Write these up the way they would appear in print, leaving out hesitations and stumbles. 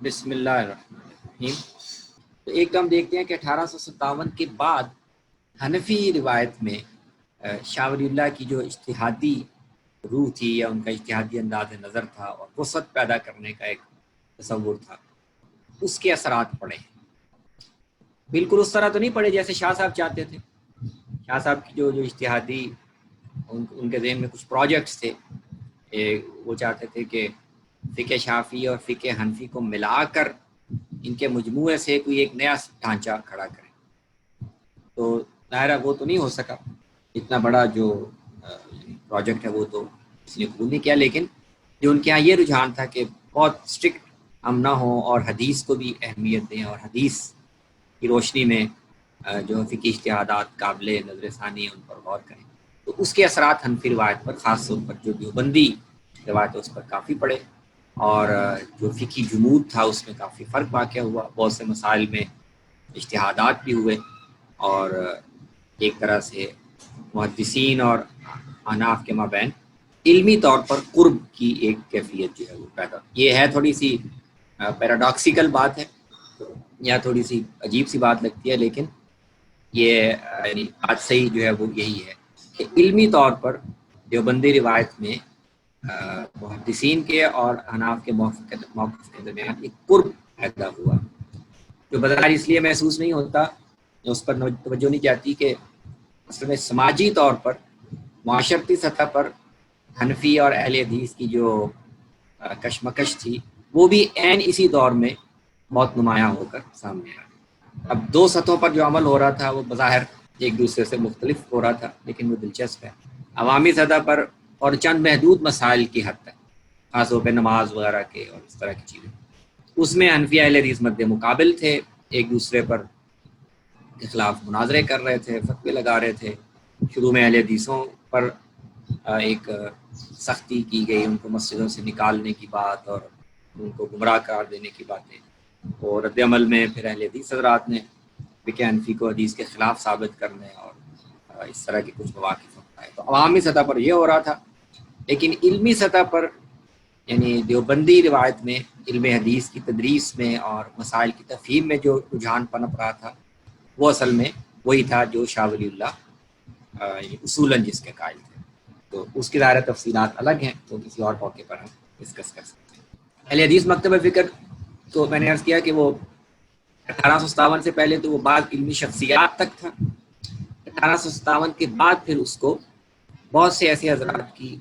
بسم اللہ الرحمن الرحیم۔ تو ایک تو ہم دیکھتے ہیں کہ 1857 کے بعد حنفی روایت میں شاہ ولی اللہ کی جو اجتہادی روح تھی یا ان کا اجتہادی انداز نظر تھا اور وسعت پیدا کرنے کا ایک تصور تھا، اس کے اثرات پڑے ہیں۔ بالکل اس طرح تو نہیں پڑے جیسے شاہ صاحب چاہتے تھے۔ شاہ صاحب کی جو اجتہادی ان کے ذہن میں کچھ پروجیکٹس تھے، وہ چاہتے تھے کہ فقہ شافعی اور فقہ حنفی کو ملا کر ان کے مجموعے سے کوئی ایک نیا ڈھانچہ کھڑا کریں۔ تو ظاہرہ وہ تو نہیں ہو سکا، اتنا بڑا جو پروجیکٹ ہے وہ تو اس نے قبول نہیں کیا، لیکن جو ان کے یہاں یہ رجحان تھا کہ بہت اسٹرکٹ ہم نہ ہوں اور حدیث کو بھی اہمیت دیں اور حدیث کی روشنی میں جو فقہی اجتہادات قابل نظر ثانی ہیں ان پر غور کریں۔ تو اس کے اثرات حنفی روایت پر، خاص طور پر جو دیوبندی روایت ہے اس پر کافی پڑے، اور جو فقہی جمود تھا اس میں کافی فرق واقع ہوا۔ بہت سے مسائل میں اجتہادات بھی ہوئے، اور ایک طرح سے محدثین اور احناف کے مابین علمی طور پر قرب کی ایک کیفیت جو ہے وہ پیدا۔ یہ ہے تھوڑی سی پیراڈاکسیکل بات ہے یا تھوڑی سی عجیب سی بات لگتی ہے، لیکن یہ یعنی بات صحیح جو ہے وہ یہی ہے کہ علمی طور پر دیوبندی روایت میں محدثین کے اور احناف کے موقف کے درمیان ایک قرب پیدا ہوا، جو بظاہر اس لیے محسوس نہیں ہوتا، اس پر توجہ نہیں جاتی کہ اصل میں سماجی طور پر معاشرتی سطح پر حنفی اور اہل حدیث کی جو کشمکش تھی وہ بھی عین اسی دور میں بہت نمایاں ہو کر سامنے آئی۔ اب دو سطحوں پر جو عمل ہو رہا تھا وہ بظاہر ایک دوسرے سے مختلف ہو رہا تھا، لیکن وہ دلچسپ ہے۔ عوامی سطح پر اور چند محدود مسائل کی حد تک، خاص طور پہ نماز وغیرہ کے اور اس طرح کی چیزیں، اس میں حنفی اہل حدیث مد مقابل تھے، ایک دوسرے پر کے خلاف مناظرے کر رہے تھے، فتوے لگا رہے تھے۔ شروع میں اہل حدیثوں پر ایک سختی کی گئی، ان کو مسجدوں سے نکالنے کی بات اور ان کو گمراہ قرار دینے کی باتیں، اور رد عمل میں پھر اہل حدیث حضرات نے فقہ حنفی کو حدیث کے خلاف ثابت کرنے اور اس طرح کے کچھ مواقف اٹھائے۔ تو عوامی سطح پر یہ ہو رہا تھا، لیکن علمی سطح پر یعنی دیوبندی روایت میں علم حدیث کی تدریس میں اور مسائل کی تفہیم میں جو رجحان پنپ رہا تھا وہ اصل میں وہی تھا جو شاہ ولی اللہ اصولاً جس کے قائل تھے۔ تو اس کی ظاہر تفصیلات الگ ہیں، تو کسی اور موقع پر ہم ڈسکس کر سکتے ہیں۔ اہل حدیث مکتب فکر تو میں نے عرض کیا کہ وہ 1857 سے پہلے تو وہ بعض علمی شخصیات تک تھا، 1857 کے بعد پھر اس کو بہت سے ایسے حضرات کی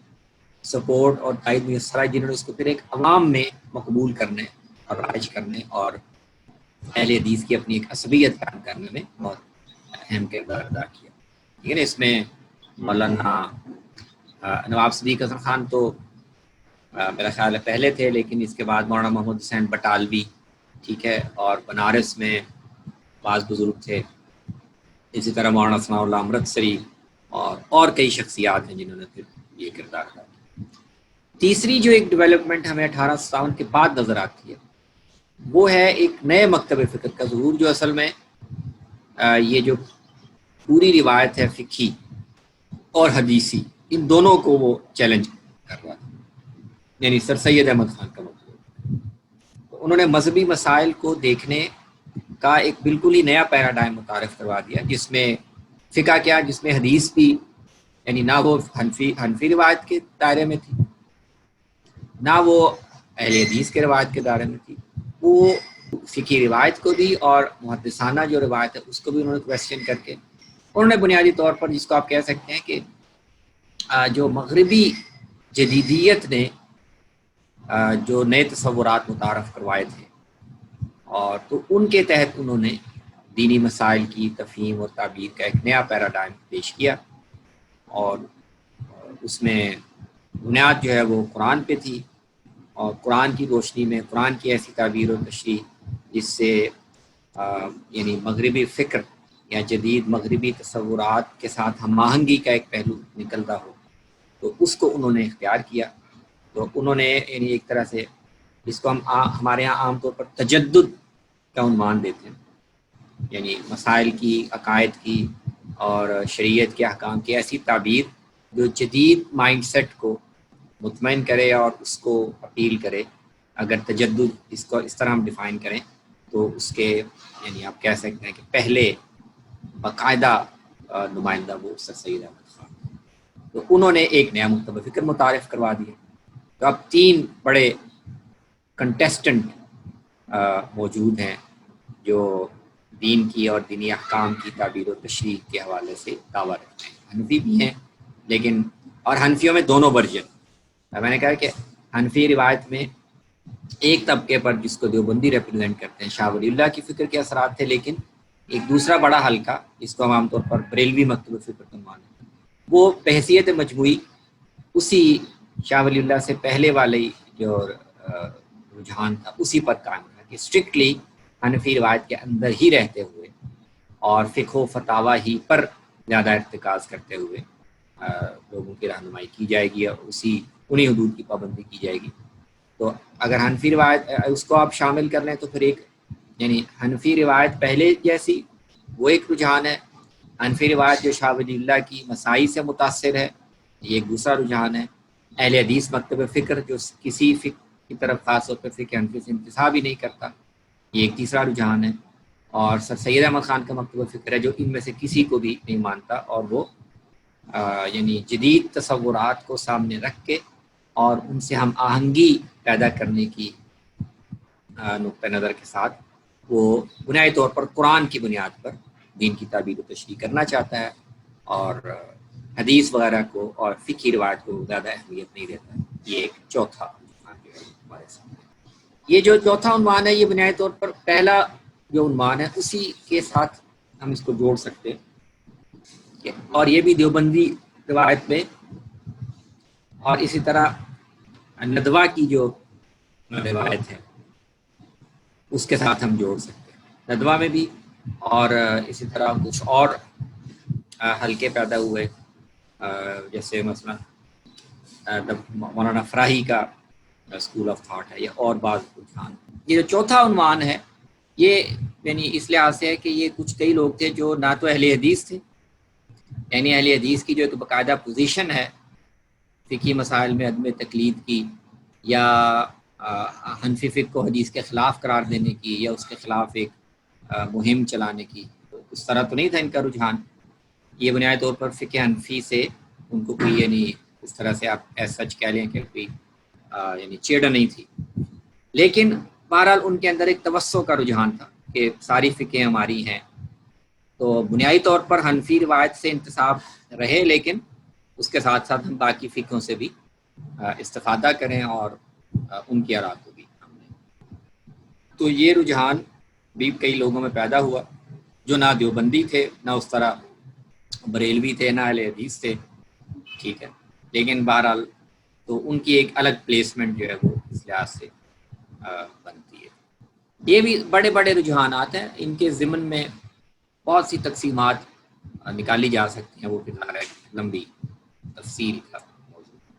سپورٹ اور تائید میسر آئی جنہوں نے اس کو پھر ایک عوام میں مقبول کرنے اور رائج کرنے اور اہل حدیث کی اپنی ایک عصبیت قائم کرنے میں بہت اہم کردار ادا کیا۔ ٹھیک ہے نا، اس میں مولانا نواب صدیق حسن خان تو میرا خیال ہے پہلے تھے، لیکن اس کے بعد مولانا محمد حسین بٹالوی، ٹھیک ہے، اور بنارس میں بعض بزرگ تھے، اسی طرح مولانا ثناء اللہ امرتسری اور کئی شخصیات ہیں جنہوں نے پھر یہ کردار ادا کیا۔ تیسری جو ایک ڈیولپمنٹ ہمیں 1857 کے بعد نظر آتی ہے وہ ہے ایک نئے مکتب فکر کا ظہور، جو اصل میں یہ جو پوری روایت ہے فقہی اور حدیثی، ان دونوں کو وہ چیلنج کر رہا تھا، یعنی سر سید احمد خان کا مطلب۔ تو انہوں نے مذہبی مسائل کو دیکھنے کا ایک بالکل ہی نیا پیراڈائم متعارف کروا دیا، جس میں فقہ کیا، جس میں حدیث بھی یعنی نہ وہ حنفی روایت کے دائرے میں تھی، نہ وہ اہل حدیث کے روایت کے دائرے میں تھی، وہ فقہی روایت کو بھی اور محدثانہ جو روایت ہے اس کو بھی انہوں نے کویسچن کر کے انہوں نے بنیادی طور پر جس کو آپ کہہ سکتے ہیں کہ جو مغربی جدیدیت نے جو نئے تصورات متعارف کروائے تھے، اور تو ان کے تحت انہوں نے دینی مسائل کی تفہیم اور تعبیر کا ایک نیا پیراڈائم پیش کیا، اور اس میں بنیاد جو ہے وہ قرآن پہ تھی، اور قرآن کی روشنی میں قرآن کی ایسی تعبیر و تشریح جس سے یعنی مغربی فکر یا جدید مغربی تصورات کے ساتھ ہم آہنگی کا ایک پہلو نکلتا ہو، تو اس کو انہوں نے اختیار کیا۔ تو انہوں نے یعنی ایک طرح سے جس کو ہم ہمارے ہاں عام طور پر تجدد کا عنوان دیتے ہیں، یعنی مسائل کی، عقائد کی اور شریعت کے احکام کی ایسی تعبیر جو جدید مائنڈ سیٹ کو مطمئن کرے اور اس کو اپیل کرے اگر تجدد اس کو اس طرح ہم ڈیفائن کریں تو اس کے یعنی آپ کہہ سکتے ہیں کہ پہلے باقاعدہ نمائندہ وہ سر سید احمد خان، تو انہوں نے ایک نیا مکتبہ فکر متعارف کروا دیا. تو اب 3 بڑے کنٹیسٹنٹ موجود ہیں جو دین کی اور دینی احکام کی تعبیر و تشریح کے حوالے سے دعویٰ رکھتے ہیں. حنفی بھی ہیں لیکن، اور حنفیوں میں دونوں ورژن. میں نے کہا کہ حنفی روایت میں ایک طبقے پر جس کو دیوبندی ریپرزینٹ کرتے ہیں شاہ ولی اللہ کی فکر کے اثرات تھے، لیکن ایک دوسرا بڑا حلقہ جس کو ہم عام طور پر بریلوی مکتبہ فکر کا عنوان ہے، وہ بحیثیت مجموعی اسی شاہ ولی اللہ سے پہلے والے جو رجحان تھا اسی پر قائم تھا کہ اسٹرکٹلی حنفی روایت کے اندر ہی رہتے ہوئے اور فقہ و فتاوی ہی پر زیادہ ارتکاز کرتے ہوئے لوگوں کی رہنمائی کی جائے گی اور انہی حدود کی پابندی کی جائے گی. تو اگر حنفی روایت اس کو آپ شامل کر لیں تو پھر ایک یعنی حنفی روایت پہلے جیسی وہ ایک رجحان ہے، حنفی روایت جو شاہ ولی اللہ کی مسائی سے متاثر ہے یہ ایک دوسرا رجحان ہے، اہل حدیث مکتب فکر جو کسی فکر کی طرف خاص طور پر فقہ حنفی سے انتساب ہی نہیں کرتا یہ ایک تیسرا رجحان ہے، اور سر سید احمد خان کا مکتبہ فکر ہے جو ان میں سے کسی کو بھی نہیں مانتا اور وہ یعنی جدید تصورات کو سامنے رکھ کے اور ان سے ہم آہنگی پیدا کرنے کی نقطہ نظر کے ساتھ وہ بنیادی طور پر قرآن کی بنیاد پر دین کی تعبیر و تشریح کرنا چاہتا ہے اور حدیث وغیرہ کو اور فقہی روایت کو زیادہ اہمیت نہیں دیتا ہے. یہ ایک چوتھا عنوان جو ہے ہمارے سامنے. یہ جو چوتھا عنوان ہے یہ بنیادی طور پر پہلا جو عنوان ہے اسی کے ساتھ ہم اس کو جوڑ سکتے ہیں، اور یہ بھی دیوبندی روایت میں اور اسی طرح ندوہ کی جو روایت ہے اس کے ساتھ ہم جوڑ سکتے ہیں. ندوہ میں بھی اور اسی طرح کچھ اور حلقے پیدا ہوئے جیسے مثلا مولانا فراہی کا اسکول آف تھاٹ ہے یا اور بعض رجحان. یہ جو چوتھا عنوان ہے یہ یعنی اس لحاظ سے ہے کہ یہ کئی لوگ تھے جو نہ تو اہل حدیث تھے، یعنی اہل حدیث کی جو ایک باقاعدہ پوزیشن ہے فقہی مسائل میں عدم تقلید کی یا حنفی فقہ کو حدیث کے خلاف قرار دینے کی یا اس کے خلاف ایک مہم چلانے کی، تو اس طرح تو نہیں تھا ان کا رجحان. یہ بنیادی طور پر فقہ حنفی سے ان کو کوئی یعنی اس طرح سے آپ ایسا سچ کہہ لیں کہ کوئی یعنی چیڑ نہیں تھی، لیکن بہرحال ان کے اندر ایک توسع کا رجحان تھا کہ ساری فقہیں ہماری ہیں. تو بنیادی طور پر حنفی روایت سے انتساب رہے لیکن اس کے ساتھ ساتھ ہم باقی فقہوں سے بھی استفادہ کریں اور ان کی آراء کو بھی ہم لیں. تو یہ رجحان بھی کئی لوگوں میں پیدا ہوا جو نہ دیوبندی تھے نہ اس طرح بریلوی تھے نہ اہل حدیث تھے، ٹھیک ہے، لیکن بہرحال تو ان کی ایک الگ پلیسمنٹ جو ہے وہ اس لحاظ سے بنتی ہے. یہ بھی بڑے بڑے رجحانات ہیں، ان کے ضمن میں بہت سی تقسیمات نکالی جا سکتی ہیں، وہ پھر لمبی تفصیل کا